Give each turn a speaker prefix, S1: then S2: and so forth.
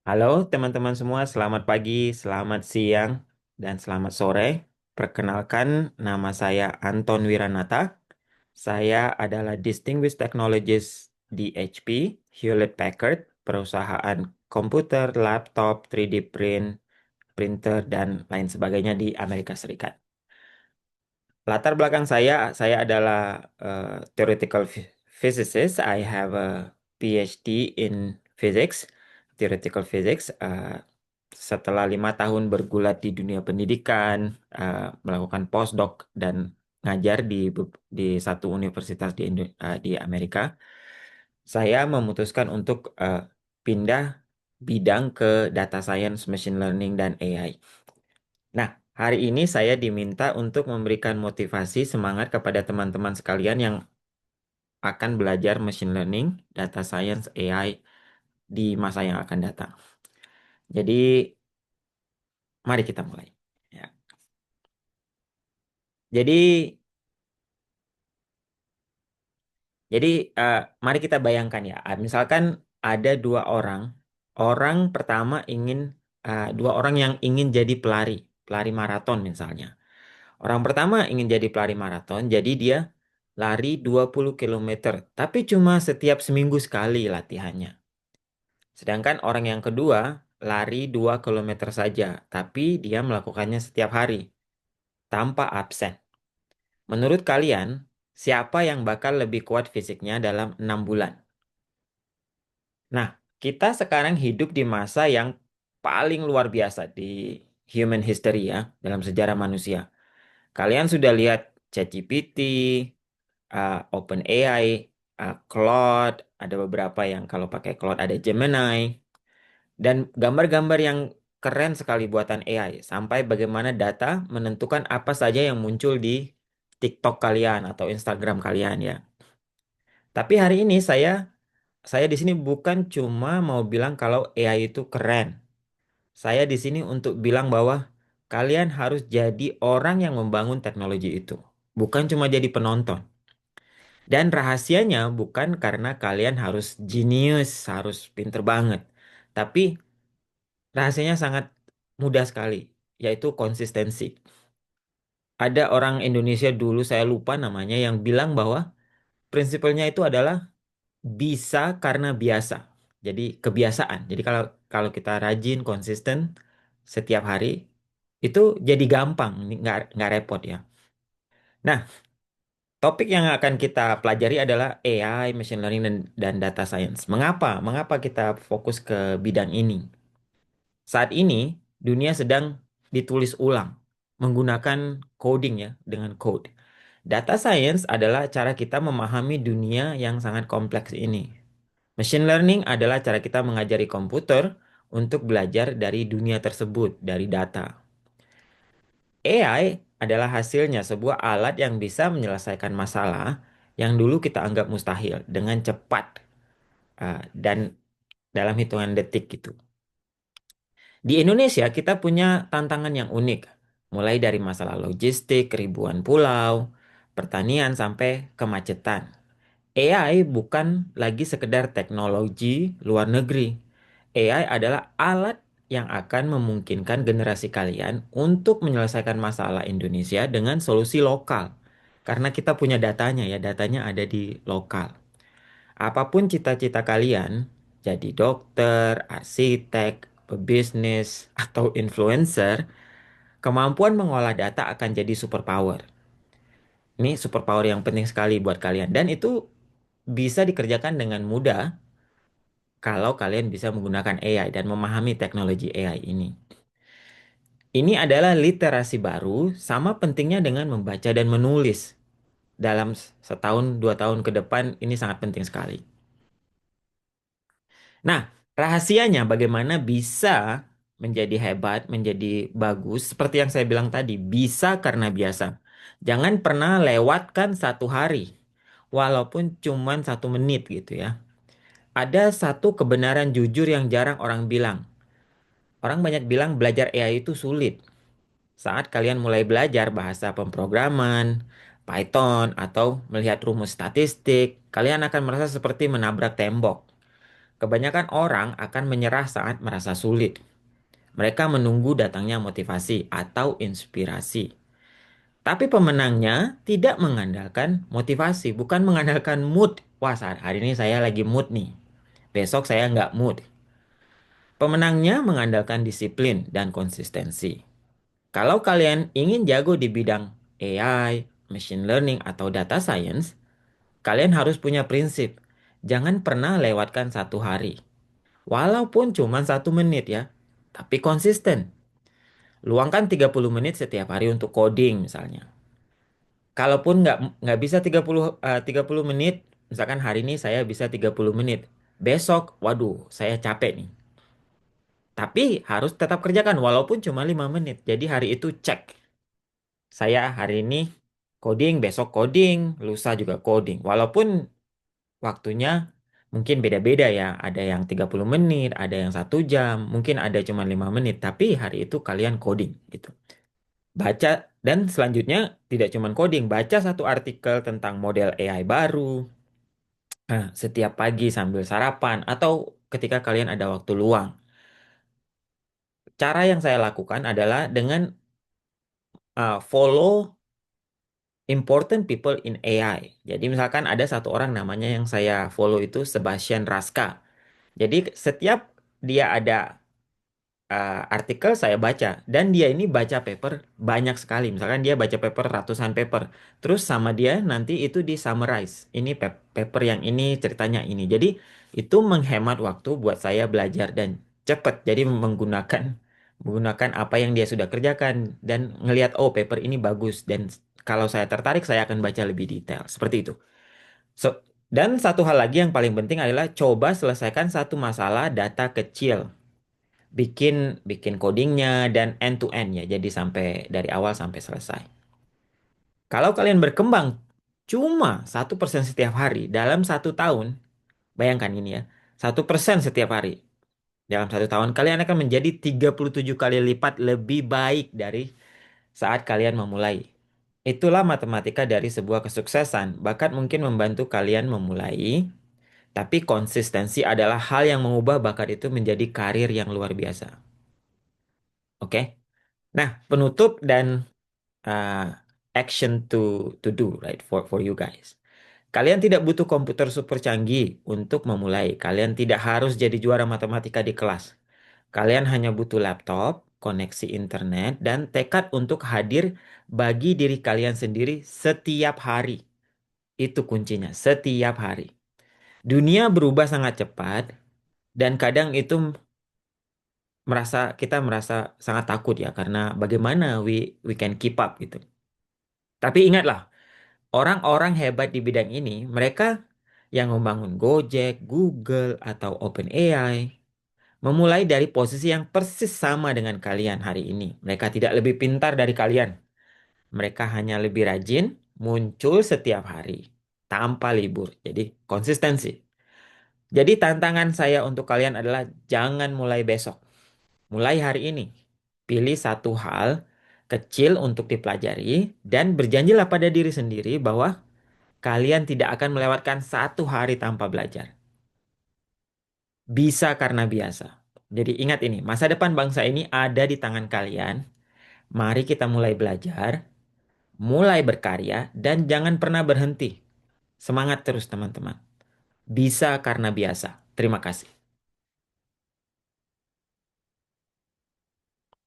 S1: Halo teman-teman semua, selamat pagi, selamat siang, dan selamat sore. Perkenalkan, nama saya Anton Wiranata. Saya adalah Distinguished Technologist di HP, Hewlett Packard, perusahaan komputer, laptop, 3D print, printer, dan lain sebagainya di Amerika Serikat. Latar belakang saya adalah theoretical physicist. I have a PhD in physics, theoretical physics. Setelah 5 tahun bergulat di dunia pendidikan, melakukan postdoc dan ngajar di satu universitas di Amerika, saya memutuskan untuk pindah bidang ke data science, machine learning, dan AI. Nah, hari ini saya diminta untuk memberikan motivasi semangat kepada teman-teman sekalian yang akan belajar machine learning, data science, AI di masa yang akan datang. Jadi, mari kita mulai. Ya. Jadi, jadi, mari kita bayangkan ya. Misalkan ada orang pertama dua orang yang ingin jadi pelari maraton misalnya. Orang pertama ingin jadi pelari maraton, jadi dia lari 20 kilometer, tapi cuma setiap seminggu sekali latihannya. Sedangkan orang yang kedua lari 2 kilometer saja, tapi dia melakukannya setiap hari, tanpa absen. Menurut kalian, siapa yang bakal lebih kuat fisiknya dalam 6 bulan? Nah, kita sekarang hidup di masa yang paling luar biasa di human history ya, dalam sejarah manusia. Kalian sudah lihat ChatGPT, OpenAI, Claude, ada beberapa yang kalau pakai Claude ada Gemini, dan gambar-gambar yang keren sekali buatan AI, sampai bagaimana data menentukan apa saja yang muncul di TikTok kalian atau Instagram kalian ya. Tapi hari ini saya di sini bukan cuma mau bilang kalau AI itu keren. Saya di sini untuk bilang bahwa kalian harus jadi orang yang membangun teknologi itu, bukan cuma jadi penonton. Dan rahasianya bukan karena kalian harus jenius, harus pinter banget. Tapi rahasianya sangat mudah sekali, yaitu konsistensi. Ada orang Indonesia dulu, saya lupa namanya, yang bilang bahwa prinsipalnya itu adalah bisa karena biasa. Jadi kebiasaan. Jadi kalau kalau kita rajin, konsisten setiap hari, itu jadi gampang, nggak repot ya. Nah, topik yang akan kita pelajari adalah AI, machine learning, dan data science. Mengapa? Mengapa kita fokus ke bidang ini? Saat ini, dunia sedang ditulis ulang menggunakan coding ya, dengan code. Data science adalah cara kita memahami dunia yang sangat kompleks ini. Machine learning adalah cara kita mengajari komputer untuk belajar dari dunia tersebut, dari data. AI adalah hasilnya sebuah alat yang bisa menyelesaikan masalah yang dulu kita anggap mustahil dengan cepat dan dalam hitungan detik gitu. Di Indonesia kita punya tantangan yang unik, mulai dari masalah logistik, ribuan pulau, pertanian sampai kemacetan. AI bukan lagi sekedar teknologi luar negeri. AI adalah alat yang akan memungkinkan generasi kalian untuk menyelesaikan masalah Indonesia dengan solusi lokal. Karena kita punya datanya ya, datanya ada di lokal. Apapun cita-cita kalian, jadi dokter, arsitek, pebisnis, atau influencer, kemampuan mengolah data akan jadi superpower. Ini superpower yang penting sekali buat kalian. Dan itu bisa dikerjakan dengan mudah kalau kalian bisa menggunakan AI dan memahami teknologi AI ini. Ini adalah literasi baru, sama pentingnya dengan membaca dan menulis. Dalam setahun, 2 tahun ke depan, ini sangat penting sekali. Nah, rahasianya bagaimana bisa menjadi hebat, menjadi bagus, seperti yang saya bilang tadi, bisa karena biasa. Jangan pernah lewatkan satu hari, walaupun cuman 1 menit gitu ya. Ada satu kebenaran jujur yang jarang orang bilang. Orang banyak bilang belajar AI itu sulit. Saat kalian mulai belajar bahasa pemrograman, Python, atau melihat rumus statistik, kalian akan merasa seperti menabrak tembok. Kebanyakan orang akan menyerah saat merasa sulit. Mereka menunggu datangnya motivasi atau inspirasi. Tapi pemenangnya tidak mengandalkan motivasi, bukan mengandalkan mood. Wah, saat hari ini saya lagi mood nih. Besok saya nggak mood. Pemenangnya mengandalkan disiplin dan konsistensi. Kalau kalian ingin jago di bidang AI, machine learning, atau data science, kalian harus punya prinsip. Jangan pernah lewatkan satu hari. Walaupun cuma 1 menit ya, tapi konsisten. Luangkan 30 menit setiap hari untuk coding misalnya. Kalaupun nggak bisa 30 menit, misalkan hari ini saya bisa 30 menit. Besok, waduh, saya capek nih. Tapi harus tetap kerjakan walaupun cuma 5 menit. Jadi hari itu cek. Saya hari ini coding, besok coding, lusa juga coding. Walaupun waktunya mungkin beda-beda ya. Ada yang 30 menit, ada yang 1 jam, mungkin ada cuma 5 menit. Tapi hari itu kalian coding gitu. Baca dan selanjutnya tidak cuma coding, baca satu artikel tentang model AI baru. Nah, setiap pagi sambil sarapan atau ketika kalian ada waktu luang. Cara yang saya lakukan adalah dengan follow important people in AI. Jadi misalkan ada satu orang namanya yang saya follow itu Sebastian Raska. Jadi setiap dia ada artikel saya baca dan dia ini baca paper banyak sekali. Misalkan dia baca paper ratusan paper. Terus sama dia nanti itu di summarize. Ini paper yang ini ceritanya ini. Jadi itu menghemat waktu buat saya belajar dan cepat. Jadi menggunakan apa yang dia sudah kerjakan dan ngelihat oh paper ini bagus dan kalau saya tertarik saya akan baca lebih detail. Seperti itu. So, dan satu hal lagi yang paling penting adalah coba selesaikan satu masalah data kecil bikin bikin codingnya dan end to end ya. Jadi sampai dari awal sampai selesai. Kalau kalian berkembang cuma 1% setiap hari dalam 1 tahun, bayangkan ini ya, 1% setiap hari dalam 1 tahun kalian akan menjadi 37 kali lipat lebih baik dari saat kalian memulai. Itulah matematika dari sebuah kesuksesan. Bakat mungkin membantu kalian memulai, tapi konsistensi adalah hal yang mengubah bakat itu menjadi karir yang luar biasa. Oke? Nah, penutup dan uh, action to do right for you guys. Kalian tidak butuh komputer super canggih untuk memulai. Kalian tidak harus jadi juara matematika di kelas. Kalian hanya butuh laptop, koneksi internet, dan tekad untuk hadir bagi diri kalian sendiri setiap hari. Itu kuncinya, setiap hari. Dunia berubah sangat cepat dan kadang itu kita merasa sangat takut ya karena bagaimana we can keep up gitu. Tapi ingatlah, orang-orang hebat di bidang ini, mereka yang membangun Gojek, Google, atau OpenAI, memulai dari posisi yang persis sama dengan kalian hari ini. Mereka tidak lebih pintar dari kalian. Mereka hanya lebih rajin, muncul setiap hari, tanpa libur. Jadi, konsistensi. Jadi, tantangan saya untuk kalian adalah jangan mulai besok. Mulai hari ini. Pilih satu hal kecil untuk dipelajari dan berjanjilah pada diri sendiri bahwa kalian tidak akan melewatkan 1 hari tanpa belajar. Bisa karena biasa. Jadi ingat ini, masa depan bangsa ini ada di tangan kalian. Mari kita mulai belajar, mulai berkarya, dan jangan pernah berhenti. Semangat terus teman-teman. Bisa karena biasa. Terima kasih.